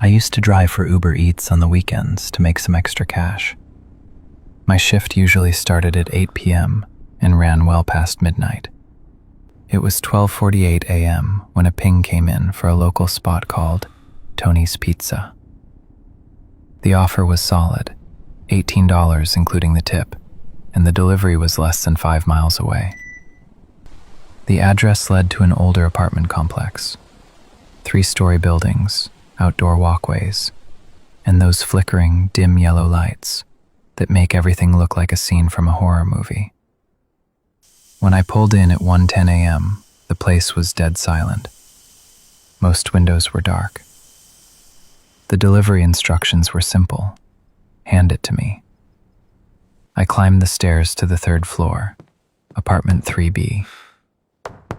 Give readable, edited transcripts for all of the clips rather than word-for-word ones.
I used to drive for Uber Eats on the weekends to make some extra cash. My shift usually started at 8 p.m. and ran well past midnight. It was 12:48 a.m. when a ping came in for a local spot called Tony's Pizza. The offer was solid, $18 including the tip, and the delivery was less than 5 miles away. The address led to an older apartment complex, 3-story buildings, outdoor walkways, and those flickering, dim yellow lights that make everything look like a scene from a horror movie. When I pulled in at 1:10 a.m., the place was dead silent. Most windows were dark. The delivery instructions were simple. Hand it to me. I climbed the stairs to the 3rd floor, apartment 3B.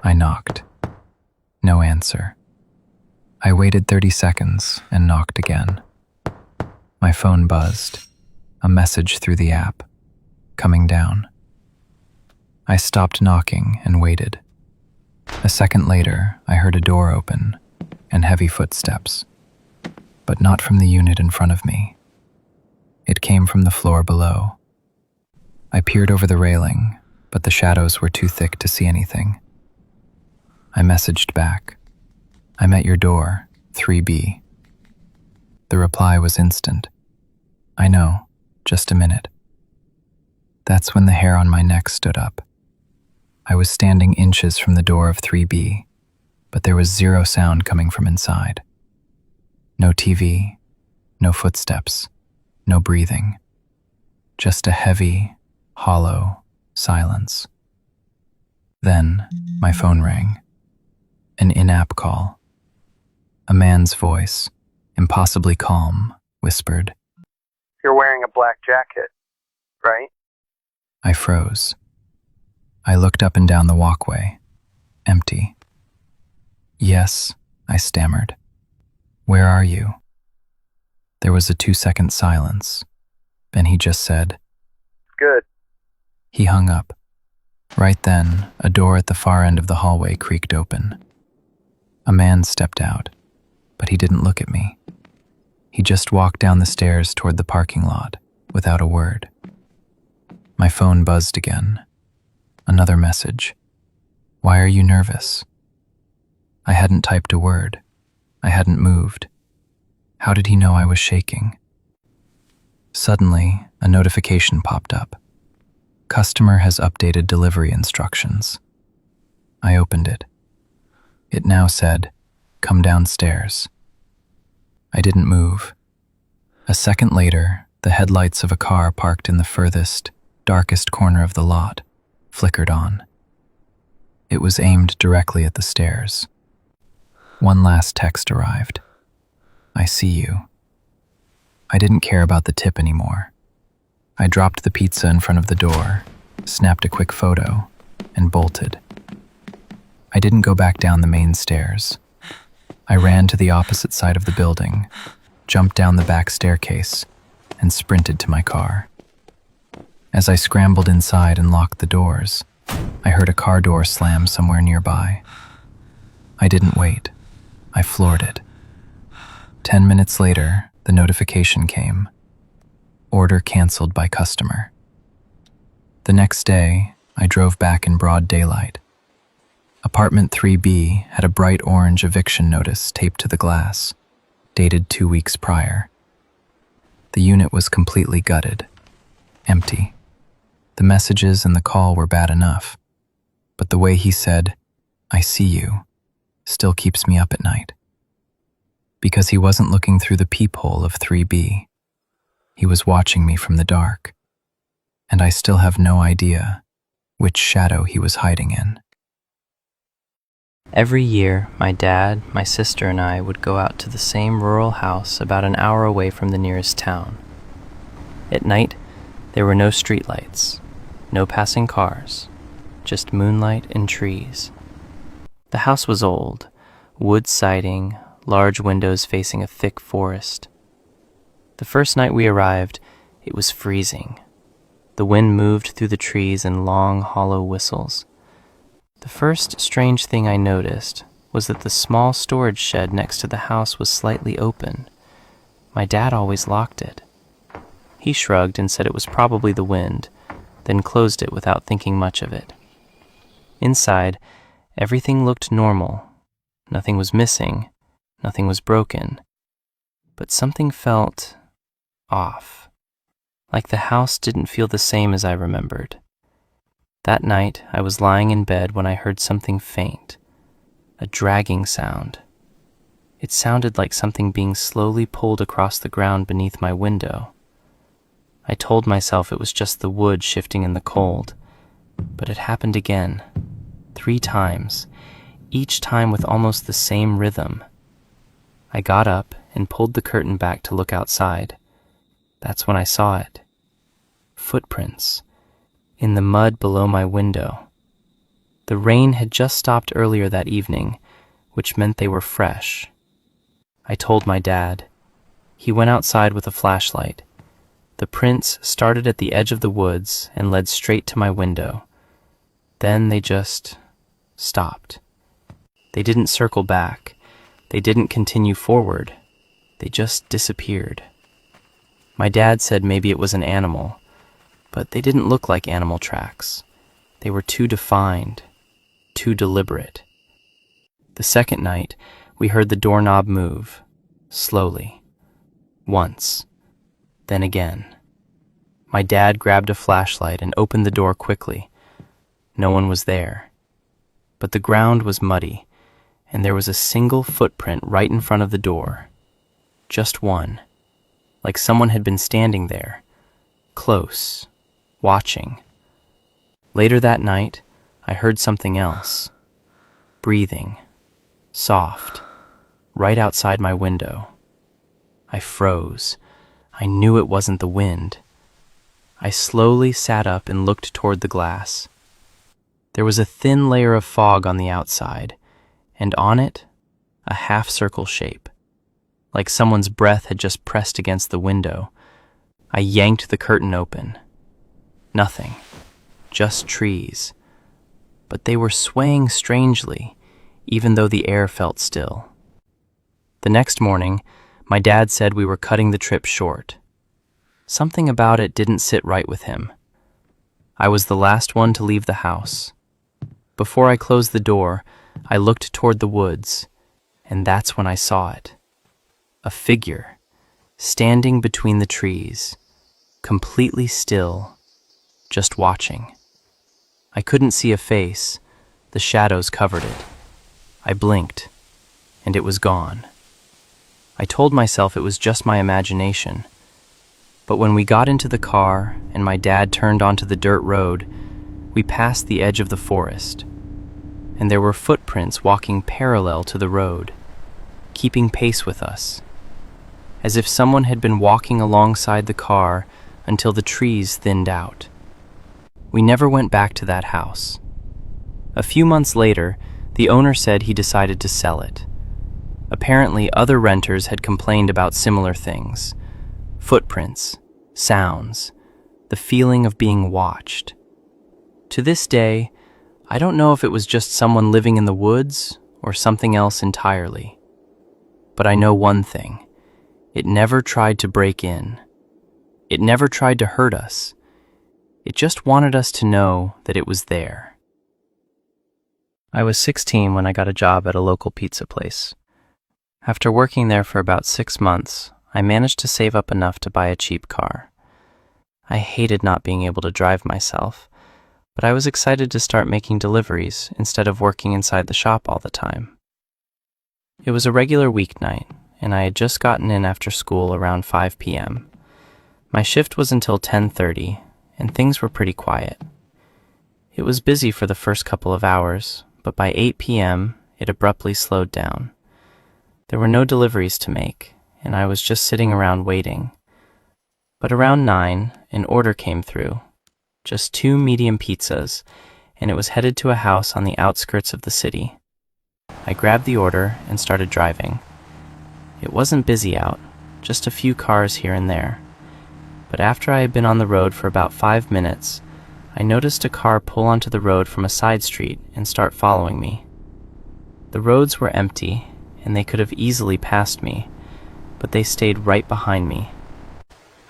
I knocked. No answer. I waited 30 seconds and knocked again. My phone buzzed. A message through the app. Coming down. I stopped knocking and waited. A second later, I heard a door open and heavy footsteps, but not from the unit in front of me. It came from the floor below. I peered over the railing, but the shadows were too thick to see anything. I messaged back. I'm at your door, 3B. The reply was instant. I know, just a minute. That's when the hair on my neck stood up. I was standing inches from the door of 3B, but there was zero sound coming from inside. No TV, no footsteps, no breathing. Just a heavy, hollow silence. Then my phone rang. An in-app call. A man's voice, impossibly calm, whispered, "You're wearing a black jacket, right?" I froze. I looked up and down the walkway. Empty. Yes, I stammered. Where are you? There was a 2-second silence. Then he just said, "Good." He hung up. Right then, a door at the far end of the hallway creaked open. A man stepped out, but he didn't look at me. He just walked down the stairs toward the parking lot, without a word. My phone buzzed again. Another message. Why are you nervous? I hadn't typed a word. I hadn't moved. How did he know I was shaking? Suddenly, a notification popped up. Customer has updated delivery instructions. I opened it. It now said, come downstairs. I didn't move. A second later, the headlights of a car parked in the furthest, darkest corner of the lot flickered on. It was aimed directly at the stairs. One last text arrived. I see you. I didn't care about the tip anymore. I dropped the pizza in front of the door, snapped a quick photo, and bolted. I didn't go back down the main stairs. I ran to the opposite side of the building, jumped down the back staircase, and sprinted to my car. As I scrambled inside and locked the doors, I heard a car door slam somewhere nearby. I didn't wait. I floored it. 10 minutes later, the notification came. Order canceled by customer. The next day, I drove back in broad daylight. Apartment 3B had a bright orange eviction notice taped to the glass, dated 2 weeks prior. The unit was completely gutted, empty. The messages and the call were bad enough, but the way he said, I see you, still keeps me up at night. Because he wasn't looking through the peephole of 3B. He was watching me from the dark, and I still have no idea which shadow he was hiding in. Every year, my dad, my sister, and I would go out to the same rural house about an hour away from the nearest town. At night, there were no streetlights, no passing cars, just moonlight and trees. The house was old, wood siding, large windows facing a thick forest. The first night we arrived, it was freezing. The wind moved through the trees in long, hollow whistles. The first strange thing I noticed was that the small storage shed next to the house was slightly open, My dad always locked it. He shrugged and said it was probably the wind, then closed it without thinking much of it. Inside, everything looked normal. Nothing was missing, nothing was broken. But something felt off, like the house didn't feel the same as I remembered. That night, I was lying in bed when I heard something faint, a dragging sound. It sounded like something being slowly pulled across the ground beneath my window. I told myself it was just the wood shifting in the cold, but it happened again, 3 times, each time with almost the same rhythm. I got up and pulled the curtain back to look outside. That's when I saw it. Footprints in the mud below my window. The rain had just stopped earlier that evening, which meant they were fresh. I told my dad. He went outside with a flashlight. The prints started at the edge of the woods and led straight to my window. Then they just stopped. They didn't circle back. They didn't continue forward. They just disappeared. My dad said maybe it was an animal, but they didn't look like animal tracks. They were too defined, too deliberate. The second night, we heard the doorknob move, slowly. Once, then again. My dad grabbed a flashlight and opened the door quickly. No one was there. But the ground was muddy, and there was a single footprint right in front of the door. Just one, like someone had been standing there, close, watching. Later that night, I heard something else. Breathing, soft, right outside my window. I froze. I knew it wasn't the wind. I slowly sat up and looked toward the glass. There was a thin layer of fog on the outside, and on it, a half-circle shape, like someone's breath had just pressed against the window. I yanked the curtain open. Nothing, just trees. But they were swaying strangely, even though the air felt still. The next morning, my dad said we were cutting the trip short. Something about it didn't sit right with him. I was the last one to leave the house. Before I closed the door, I looked toward the woods, and that's when I saw it. A figure, standing between the trees, completely still, just watching. I couldn't see a face. The shadows covered it. I blinked, and it was gone. I told myself it was just my imagination. But when we got into the car and my dad turned onto the dirt road, we passed the edge of the forest, and there were footprints walking parallel to the road, keeping pace with us, as if someone had been walking alongside the car until the trees thinned out. We never went back to that house. A few months later, the owner said he decided to sell it. Apparently, other renters had complained about similar things. Footprints, sounds, the feeling of being watched. To this day, I don't know if it was just someone living in the woods or something else entirely. But I know one thing. It never tried to break in. It never tried to hurt us. It just wanted us to know that it was there. I was 16 when I got a job at a local pizza place. After working there for about 6 months, I managed to save up enough to buy a cheap car. I hated not being able to drive myself, but I was excited to start making deliveries instead of working inside the shop all the time. It was a regular weeknight, and I had just gotten in after school around 5 p.m. My shift was until 10:30, and things were pretty quiet. It was busy for the first couple of hours, but by 8 p.m., it abruptly slowed down. There were no deliveries to make, and I was just sitting around waiting. But around 9, an order came through. Just 2 medium pizzas, and it was headed to a house on the outskirts of the city. I grabbed the order and started driving. It wasn't busy out, just a few cars here and there. But after I had been on the road for about 5 minutes, I noticed a car pull onto the road from a side street and start following me. The roads were empty, and they could have easily passed me, but they stayed right behind me.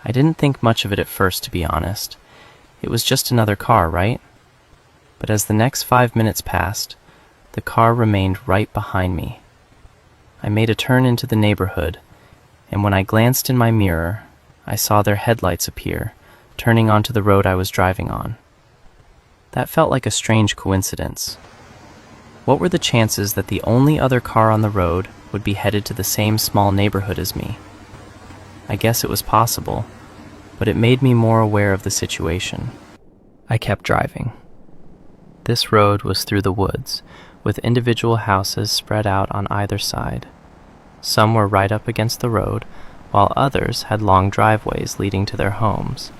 I didn't think much of it at first, to be honest. It was just another car, right? But as the next 5 minutes passed, the car remained right behind me. I made a turn into the neighborhood, and when I glanced in my mirror, I saw their headlights appear, turning onto the road I was driving on. That felt like a strange coincidence. What were the chances that the only other car on the road would be headed to the same small neighborhood as me? I guess it was possible, but it made me more aware of the situation. I kept driving. This road was through the woods, with individual houses spread out on either side. Some were right up against the road, while others had long driveways leading to their homes.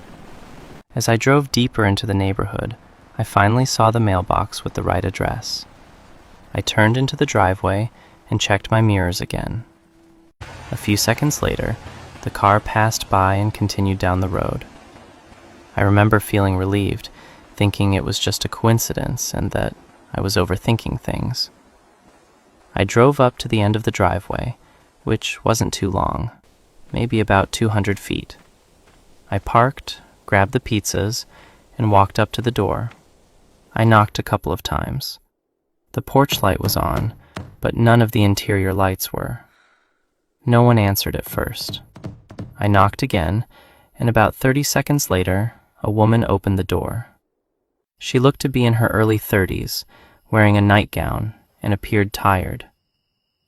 As I drove deeper into the neighborhood, I finally saw the mailbox with the right address. I turned into the driveway and checked my mirrors again. A few seconds later, the car passed by and continued down the road. I remember feeling relieved, thinking it was just a coincidence and that I was overthinking things. I drove up to the end of the driveway, which wasn't too long, maybe about 200 feet. I parked, grabbed the pizzas, and walked up to the door. I knocked a couple of times. The porch light was on, but none of the interior lights were. No one answered at first. I knocked again, and about 30 seconds later, a woman opened the door. She looked to be in her early 30s, wearing a nightgown, and appeared tired.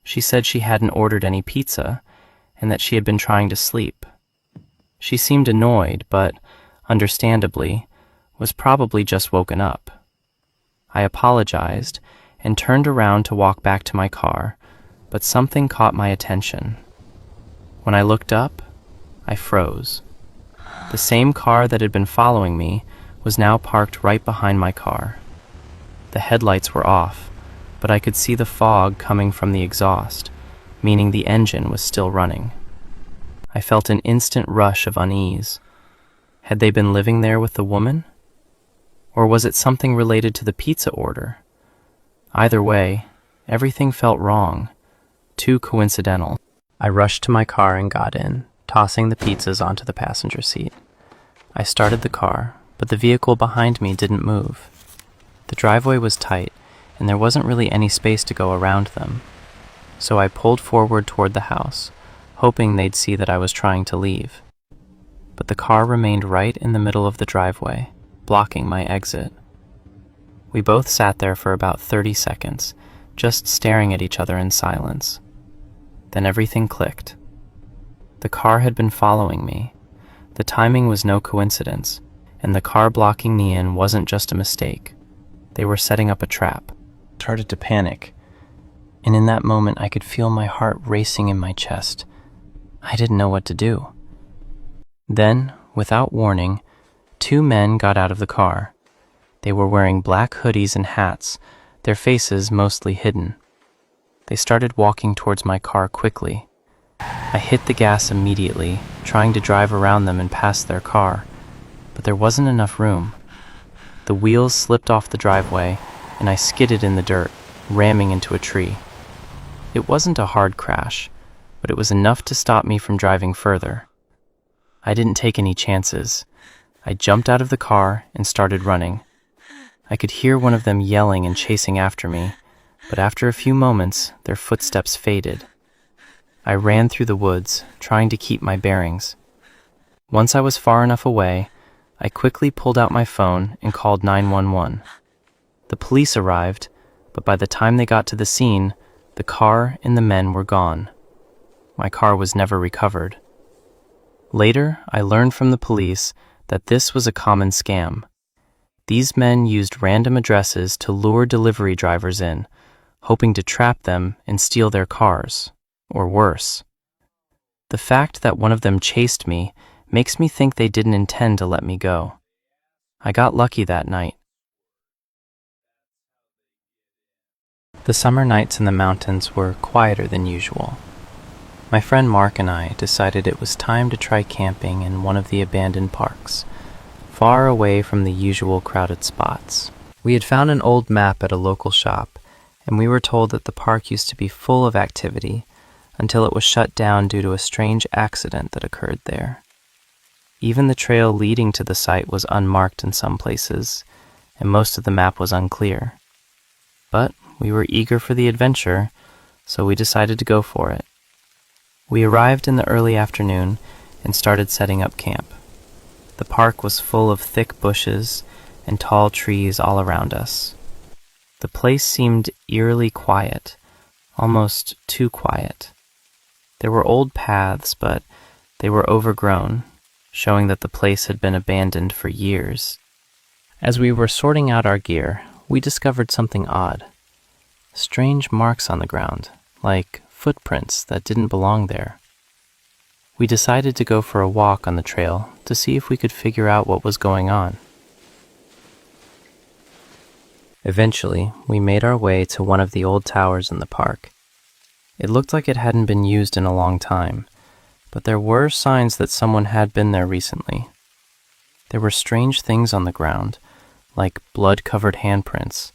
She said she hadn't ordered any pizza, and that she had been trying to sleep. She seemed annoyed, but, understandably, was probably just woken up. I apologized and turned around to walk back to my car, but something caught my attention. When I looked up, I froze. The same car that had been following me was now parked right behind my car. The headlights were off, but I could see the fog coming from the exhaust, meaning the engine was still running. I felt an instant rush of unease. Had they been living there with the woman? Or was it something related to the pizza order? Either way, everything felt wrong, too coincidental. I rushed to my car and got in, tossing the pizzas onto the passenger seat. I started the car, but the vehicle behind me didn't move. The driveway was tight, and there wasn't really any space to go around them. So I pulled forward toward the house, hoping they'd see that I was trying to leave. But the car remained right in the middle of the driveway, blocking my exit. We both sat there for about 30 seconds, just staring at each other in silence. Then everything clicked. The car had been following me. The timing was no coincidence, and the car blocking me in wasn't just a mistake. They were setting up a trap. I started to panic, and in that moment I could feel my heart racing in my chest. I didn't know what to do. Then, without warning, 2 men got out of the car. They were wearing black hoodies and hats, their faces mostly hidden. They started walking towards my car quickly. I hit the gas immediately, trying to drive around them and past their car, but there wasn't enough room. The wheels slipped off the driveway, and I skidded in the dirt, ramming into a tree. It wasn't a hard crash, but it was enough to stop me from driving further. I didn't take any chances. I jumped out of the car and started running. I could hear one of them yelling and chasing after me, but after a few moments, their footsteps faded. I ran through the woods, trying to keep my bearings. Once I was far enough away, I quickly pulled out my phone and called 911. The police arrived, but by the time they got to the scene, the car and the men were gone. My car was never recovered. Later, I learned from the police that this was a common scam. These men used random addresses to lure delivery drivers in, hoping to trap them and steal their cars, or worse. The fact that one of them chased me makes me think they didn't intend to let me go. I got lucky that night. The summer nights in the mountains were quieter than usual. My friend Mark and I decided it was time to try camping in one of the abandoned parks, far away from the usual crowded spots. We had found an old map at a local shop, and we were told that the park used to be full of activity, until it was shut down due to a strange accident that occurred there. Even the trail leading to the site was unmarked in some places, and most of the map was unclear. But we were eager for the adventure, so we decided to go for it. We arrived in the early afternoon and started setting up camp. The park was full of thick bushes and tall trees all around us. The place seemed eerily quiet, almost too quiet. There were old paths, but they were overgrown, showing that the place had been abandoned for years. As we were sorting out our gear, we discovered something odd. Strange marks on the ground, like footprints that didn't belong there. We decided to go for a walk on the trail to see if we could figure out what was going on. Eventually, we made our way to one of the old towers in the park. It looked like it hadn't been used in a long time, but there were signs that someone had been there recently. There were strange things on the ground, like blood-covered handprints,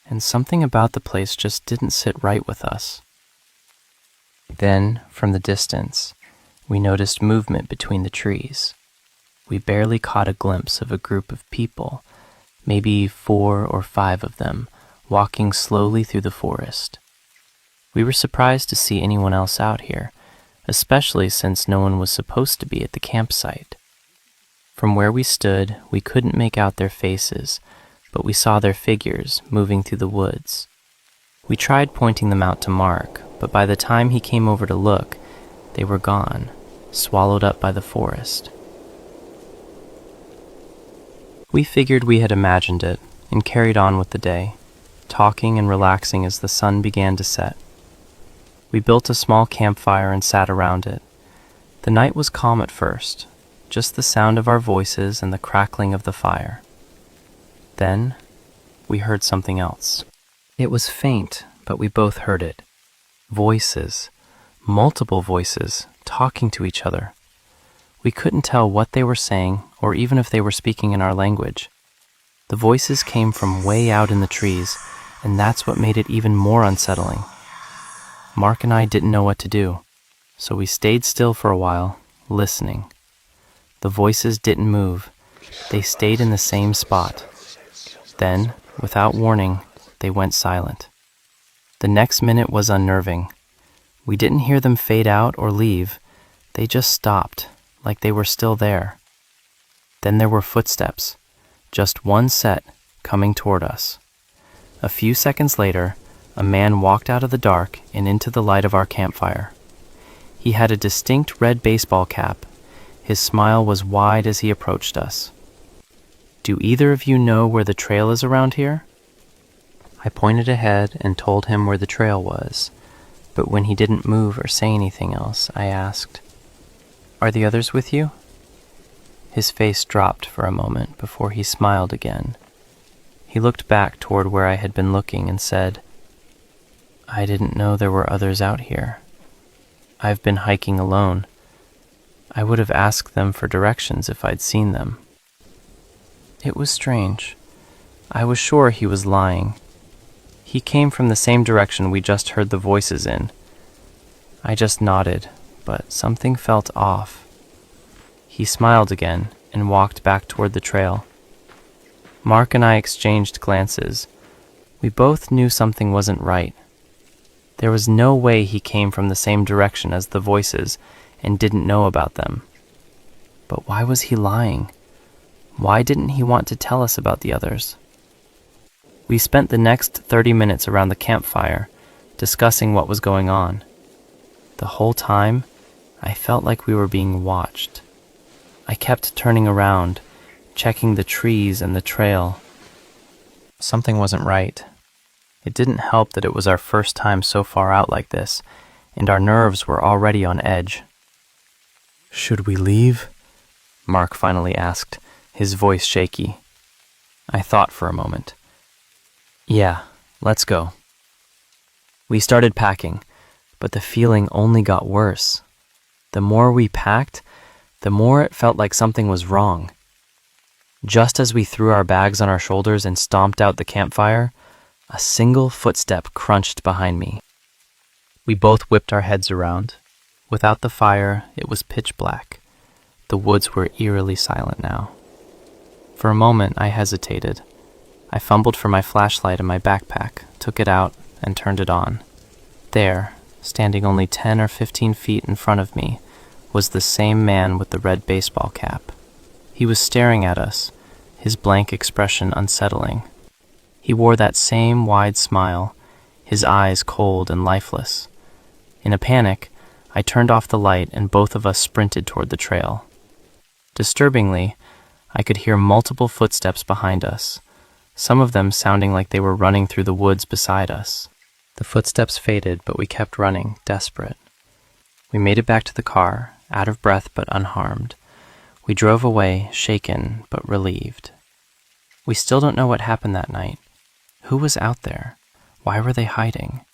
and something about the place just didn't sit right with us. Then, from the distance, we noticed movement between the trees. We barely caught a glimpse of a group of people, maybe 4 or 5 of them, walking slowly through the forest. We were surprised to see anyone else out here, especially since no one was supposed to be at the campsite. From where we stood, we couldn't make out their faces, but we saw their figures moving through the woods. We tried pointing them out to Mark, but by the time he came over to look, they were gone, swallowed up by the forest. We figured we had imagined it and carried on with the day, talking and relaxing as the sun began to set. We built a small campfire and sat around it. The night was calm at first, just the sound of our voices and the crackling of the fire. Then, we heard something else. It was faint, but we both heard it. Voices, multiple voices, talking to each other. We couldn't tell what they were saying or even if they were speaking in our language. The voices came from way out in the trees, and that's what made it even more unsettling. Mark and I didn't know what to do, so we stayed still for a while, listening. The voices didn't move. They stayed in the same spot. Then, without warning, they went silent. The next minute was unnerving. We didn't hear them fade out or leave. They just stopped, like they were still there. Then there were footsteps, just one set, coming toward us. A few seconds later, a man walked out of the dark and into the light of our campfire. He had a distinct red baseball cap. His smile was wide as he approached us. "Do either of you know where the trail is around here?" I pointed ahead and told him where the trail was, but when he didn't move or say anything else, I asked, "Are the others with you?" His face dropped for a moment before he smiled again. He looked back toward where I had been looking and said, "I didn't know there were others out here. I've been hiking alone. I would have asked them for directions if I'd seen them." It was strange. I was sure he was lying. He came from the same direction we just heard the voices in. I just nodded, but something felt off. He smiled again and walked back toward the trail. Mark and I exchanged glances. We both knew something wasn't right. There was no way he came from the same direction as the voices and didn't know about them. But why was he lying? Why didn't he want to tell us about the others? We spent the next 30 minutes around the campfire, discussing what was going on. The whole time, I felt like we were being watched. I kept turning around, checking the trees and the trail. Something wasn't right. It didn't help that it was our first time so far out like this, and our nerves were already on edge. "Should we leave?" Mark finally asked, his voice shaky. I thought for a moment. "Yeah, let's go." We started packing, but the feeling only got worse. The more we packed, the more it felt like something was wrong. Just as we threw our bags on our shoulders and stomped out the campfire, a single footstep crunched behind me. We both whipped our heads around. Without the fire, it was pitch black. The woods were eerily silent now. For a moment, I hesitated. I fumbled for my flashlight in my backpack, took it out, and turned it on. There, standing only 10 or 15 feet in front of me, was the same man with the red baseball cap. He was staring at us, his blank expression unsettling. He wore that same wide smile, his eyes cold and lifeless. In a panic, I turned off the light and both of us sprinted toward the trail. Disturbingly, I could hear multiple footsteps behind us, some of them sounding like they were running through the woods beside us. The footsteps faded, but we kept running, desperate. We made it back to the car, out of breath but unharmed. We drove away, shaken but relieved. We still don't know what happened that night. Who was out there? Why were they hiding?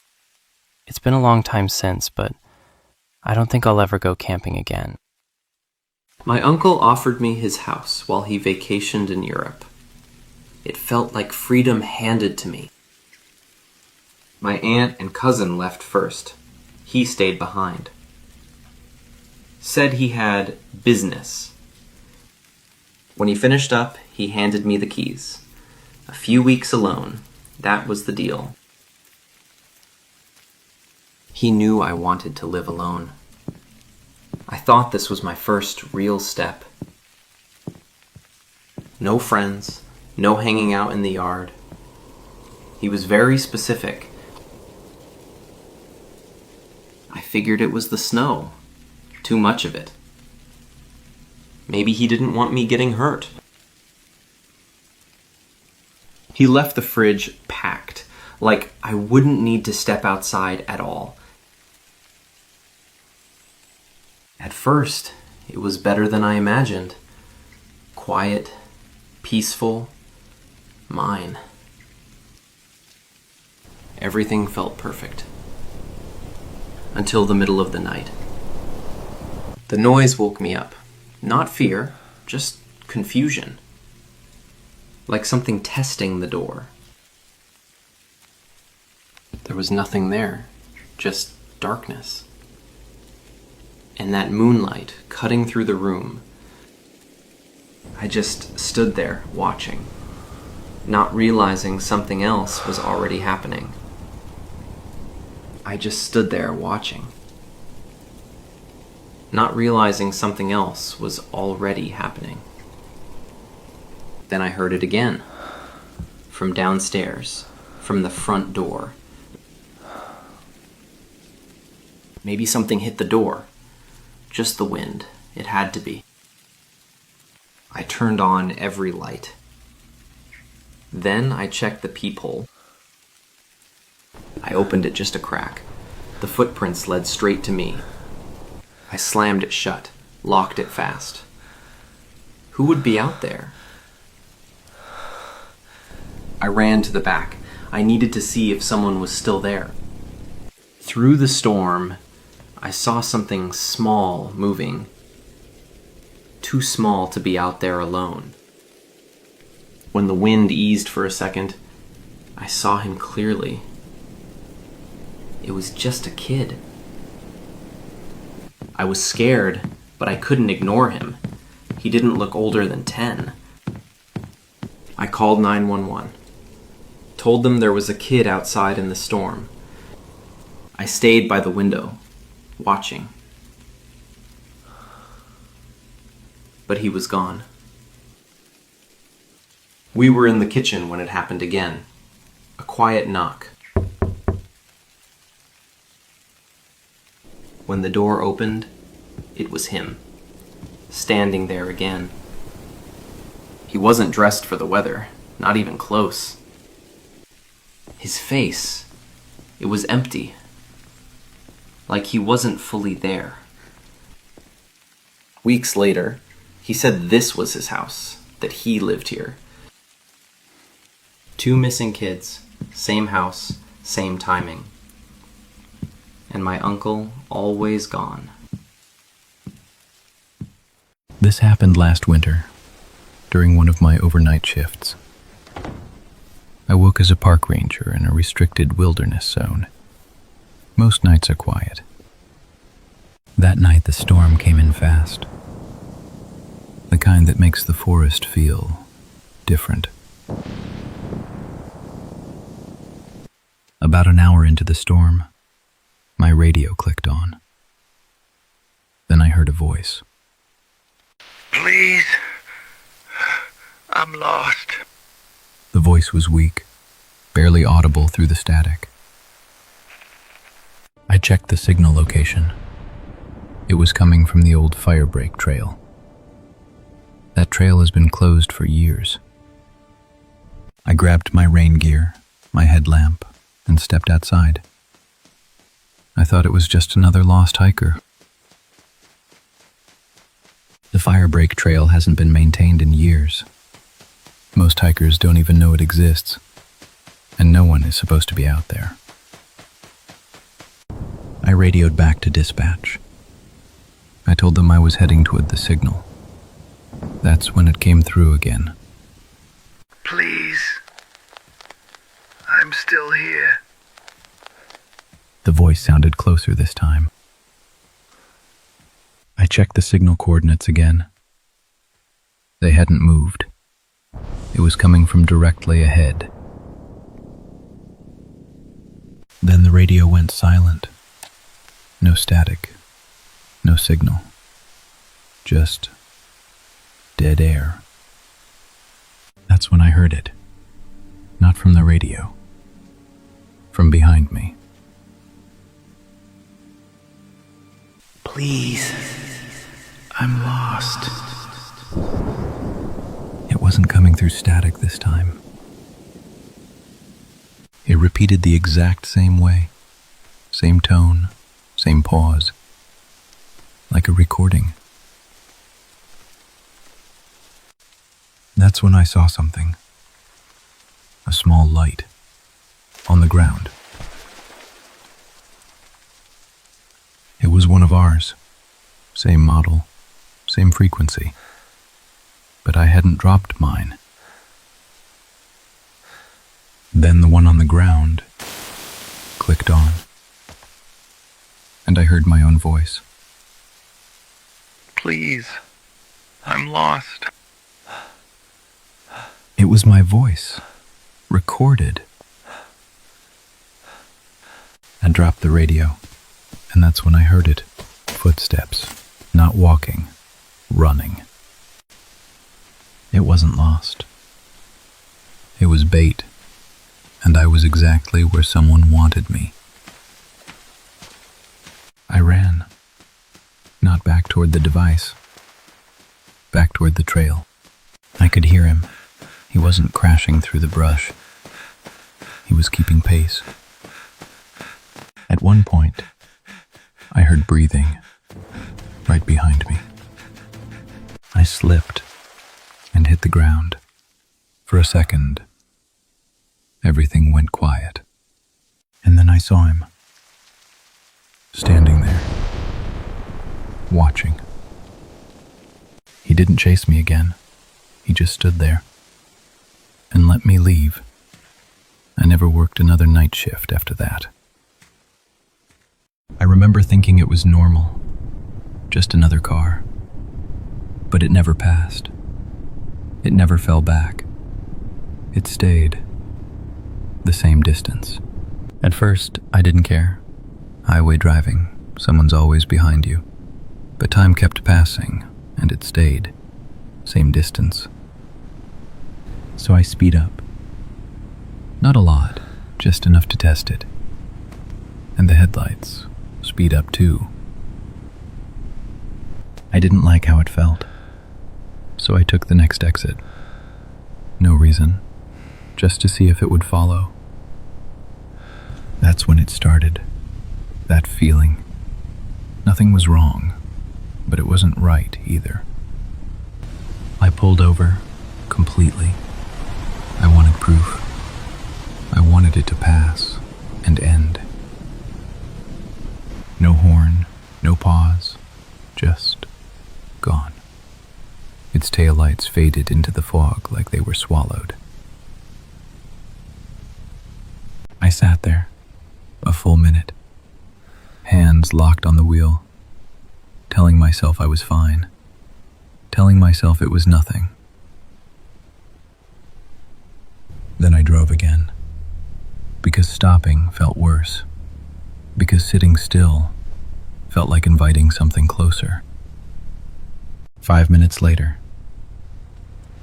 It's been a long time since, but I don't think I'll ever go camping again. My uncle offered me his house while he vacationed in Europe. It felt like freedom handed to me. My aunt and cousin left first. He stayed behind. Said he had business. When he finished up, he handed me the keys. A few weeks alone, that was the deal. He knew I wanted to live alone. I thought this was my first real step. No friends, no hanging out in the yard. He was very specific. I figured it was the snow. Too much of it. Maybe he didn't want me getting hurt. He left the fridge packed, like I wouldn't need to step outside at all. At first, it was better than I imagined. Quiet, peaceful, mine. Everything felt perfect. Until the middle of the night. The noise woke me up. Not fear, just confusion. Like something testing the door. There was nothing there, just darkness. And that moonlight cutting through the room. I just stood there watching, not realizing something else was already happening. I just stood there watching, not realizing something else was already happening. Then I heard it again, from downstairs, from the front door. Maybe something hit the door. Just the wind. It had to be. I turned on every light. Then I checked the peephole. I opened it just a crack. The footprints led straight to me. I slammed it shut, locked it fast. Who would be out there? I ran to the back. I needed to see if someone was still there. Through the storm, I saw something small moving. Too small to be out there alone. When the wind eased for a second, I saw him clearly. It was just a kid. I was scared, but I couldn't ignore him. He didn't look older than 10. I called 911. Told them there was a kid outside in the storm. I stayed by the window, watching. But he was gone. We were in the kitchen when it happened again. A quiet knock. When the door opened, it was him, standing there again. He wasn't dressed for the weather, not even close. His face, it was empty, like he wasn't fully there. Weeks later, he said this was his house, that he lived here. 2 missing kids, same house, same timing. And my uncle always gone. This happened last winter, during one of my overnight shifts. I woke as a park ranger in a restricted wilderness zone. Most nights are quiet. That night the storm came in fast. The kind that makes the forest feel different. About an hour into the storm, my radio clicked on. Then I heard a voice. Please, I'm lost. The voice was weak, barely audible through the static. I checked the signal location. It was coming from the old firebreak trail. That trail has been closed for years. I grabbed my rain gear, my headlamp, and stepped outside. I thought it was just another lost hiker. The firebreak trail hasn't been maintained in years. Most hikers don't even know it exists, and no one is supposed to be out there. I radioed back to dispatch. I told them I was heading toward the signal. That's when it came through again. Please, I'm still here. The voice sounded closer this time. I checked the signal coordinates again. They hadn't moved. It was coming from directly ahead. Then the radio went silent. No static, no signal, just dead air. That's when I heard it. Not from the radio, from behind me. Please, I'm lost. It wasn't coming through static this time. It repeated the exact same way, same tone, same pause, like a recording. That's when I saw something. A small light on the ground. It was one of ours. Same model, same frequency. But I hadn't dropped mine. Then the one on the ground clicked on. And I heard my own voice. Please, I'm lost. It was my voice, recorded. I dropped the radio, and that's when I heard it. Footsteps, not walking, running. It wasn't lost. It was bait, and I was exactly where someone wanted me. I ran, not back toward the device, back toward the trail. I could hear him. He wasn't crashing through the brush. He was keeping pace. At one point, I heard breathing right behind me. I slipped and hit the ground. For a second, everything went quiet. And then I saw him, standing there, watching. He didn't chase me again. He just stood there and let me leave. I never worked another night shift after that. I remember thinking it was normal, just another car. But it never passed. It never fell back. It stayed the same distance. At first, I didn't care. Highway driving, someone's always behind you. But time kept passing, and it stayed. Same distance. So I speed up. Not a lot, just enough to test it. And the headlights speed up too. I didn't like how it felt, so I took the next exit. No reason, just to see if it would follow. That's when it started, that feeling. Nothing was wrong, but it wasn't right either. I pulled over completely. I wanted proof. I wanted it to pass and end. No horn, no pause, just gone. Its taillights faded into the fog like they were swallowed. I sat there, a full minute, hands locked on the wheel, telling myself I was fine, telling myself it was nothing. Then I drove again, because stopping felt worse, because sitting still felt like inviting something closer. 5 minutes later,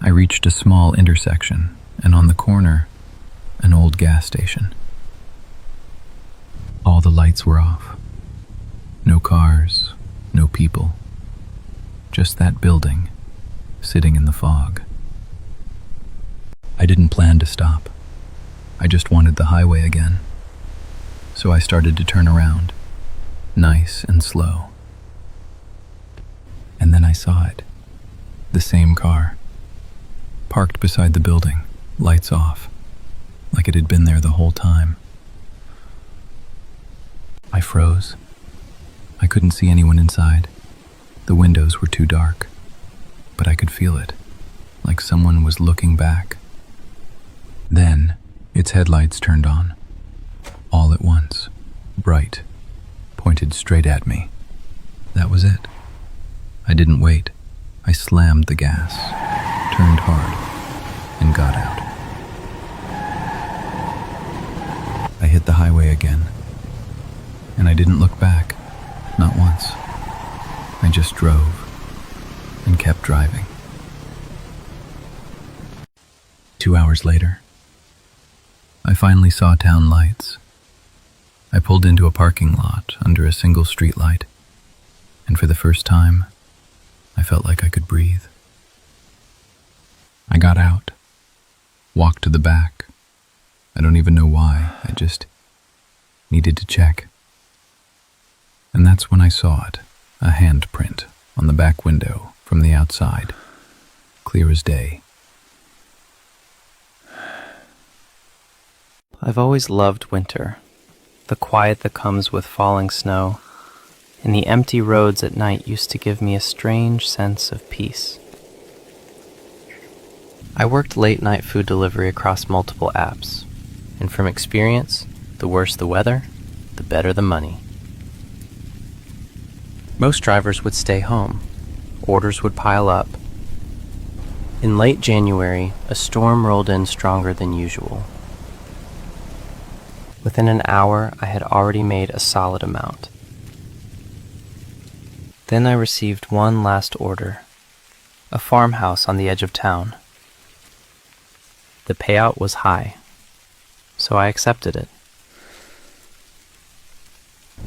I reached a small intersection, and on the corner, an old gas station. All the lights were off. No cars, no people. Just that building, sitting in the fog. I didn't plan to stop. I just wanted the highway again. So I started to turn around, nice and slow. And then I saw it. The same car. Parked beside the building, lights off, like it had been there the whole time. I froze. I couldn't see anyone inside. The windows were too dark, but I could feel it, like someone was looking back. Then, its headlights turned on, all at once, bright, pointed straight at me. That was it. I didn't wait. I slammed the gas, turned hard, and got out. I hit the highway again, and I didn't look back, not once. I just drove and kept driving. 2 hours later, I finally saw town lights. I pulled into a parking lot under a single street light, and for the first time, I felt like I could breathe. I got out, walked to the back. I don't even know why, I just needed to check. And that's when I saw it, a handprint on the back window from the outside, clear as day. I've always loved winter, the quiet that comes with falling snow, and the empty roads at night used to give me a strange sense of peace. I worked late-night food delivery across multiple apps, and from experience, the worse the weather, the better the money. Most drivers would stay home. Orders would pile up. In late January, a storm rolled in stronger than usual. Within an hour, I had already made a solid amount. Then I received one last order, a farmhouse on the edge of town. The payout was high, so I accepted it.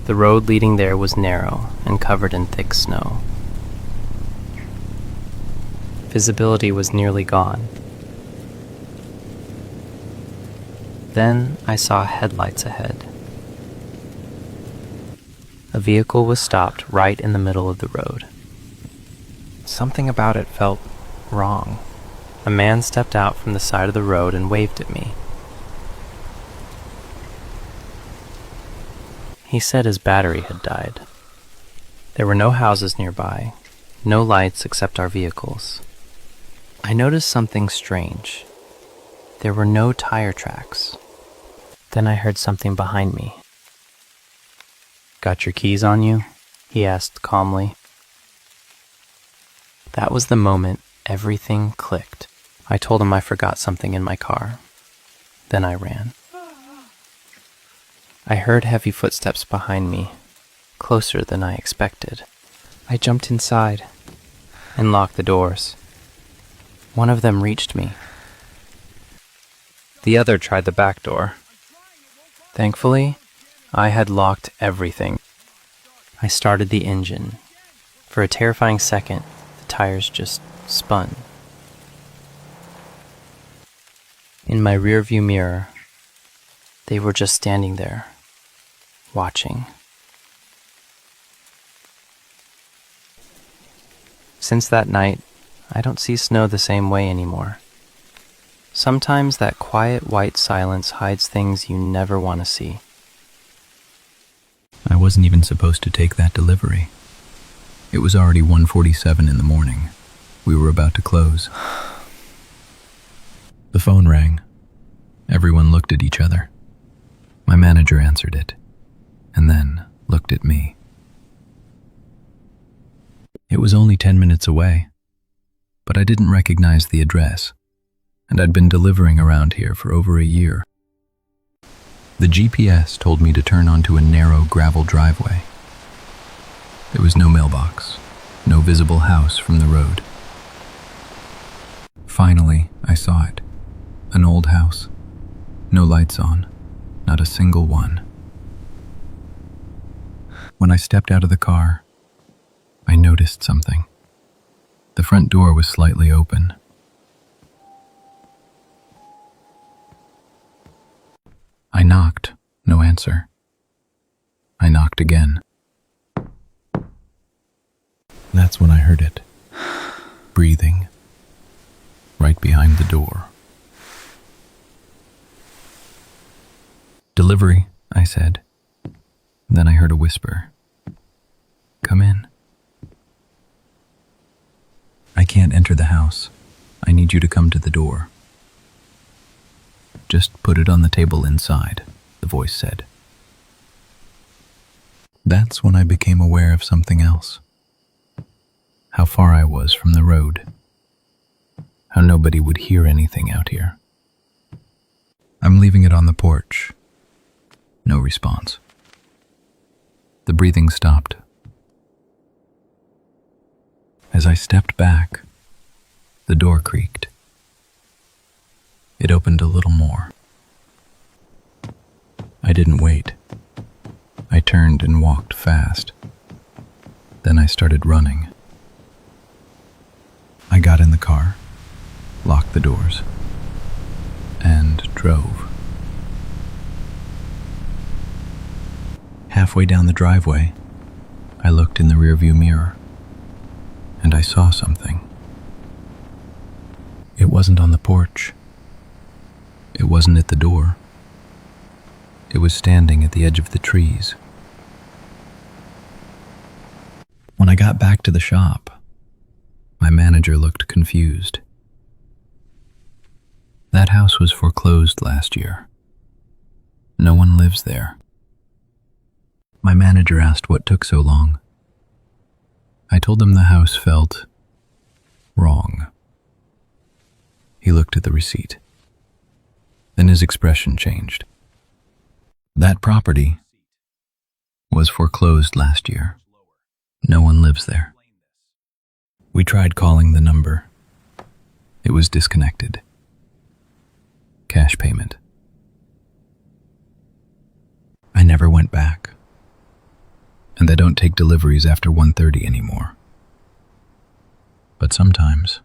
The road leading there was narrow and covered in thick snow. Visibility was nearly gone. Then I saw headlights ahead. A vehicle was stopped right in the middle of the road. Something about it felt wrong. A man stepped out from the side of the road and waved at me. He said his battery had died. There were no houses nearby, no lights except our vehicles. I noticed something strange. There were no tire tracks. Then I heard something behind me. "Got your keys on you?" he asked calmly. That was the moment everything clicked. I told him I forgot something in my car. Then I ran. I heard heavy footsteps behind me, closer than I expected. I jumped inside and locked the doors. One of them reached me. The other tried the back door. Thankfully, I had locked everything. I started the engine. For a terrifying second, the tires just spun. In my rearview mirror, they were just standing there, watching. Since that night, I don't see snow the same way anymore. Sometimes that quiet white silence hides things you never want to see. I wasn't even supposed to take that delivery. It was already 1:47 in the morning. We were about to close. The phone rang. Everyone looked at each other. My manager answered it, and then looked at me. It was only 10 minutes away, but I didn't recognize the address, and I'd been delivering around here for over a year. The GPS told me to turn onto a narrow gravel driveway. There was no mailbox, no visible house from the road. Finally, I saw it. An old house. No lights on, not a single one. When I stepped out of the car, I noticed something. The front door was slightly open. I knocked, no answer. I knocked again. That's when I heard it, breathing, right behind the door. "Delivery," I said. Then I heard a whisper. "Come in." "I can't enter the house. I need you to come to the door." "Just put it on the table inside," the voice said. That's when I became aware of something else. How far I was from the road. How nobody would hear anything out here. "I'm leaving it on the porch." No response. The breathing stopped. As I stepped back, the door creaked. It opened a little more. I didn't wait. I turned and walked fast. Then I started running. I got in the car, locked the doors, and drove. Halfway down the driveway, I looked in the rearview mirror, and I saw something. It wasn't on the porch. It wasn't at the door. It was standing at the edge of the trees. When I got back to the shop, my manager looked confused. That house was foreclosed last year. No one lives there. My manager asked what took so long. I told him the house felt wrong. He looked at the receipt. Then his expression changed. That property was foreclosed last year. No one lives there. We tried calling the number. It was disconnected. Cash payment. I never went back. And they don't take deliveries after 1:30 anymore. But sometimes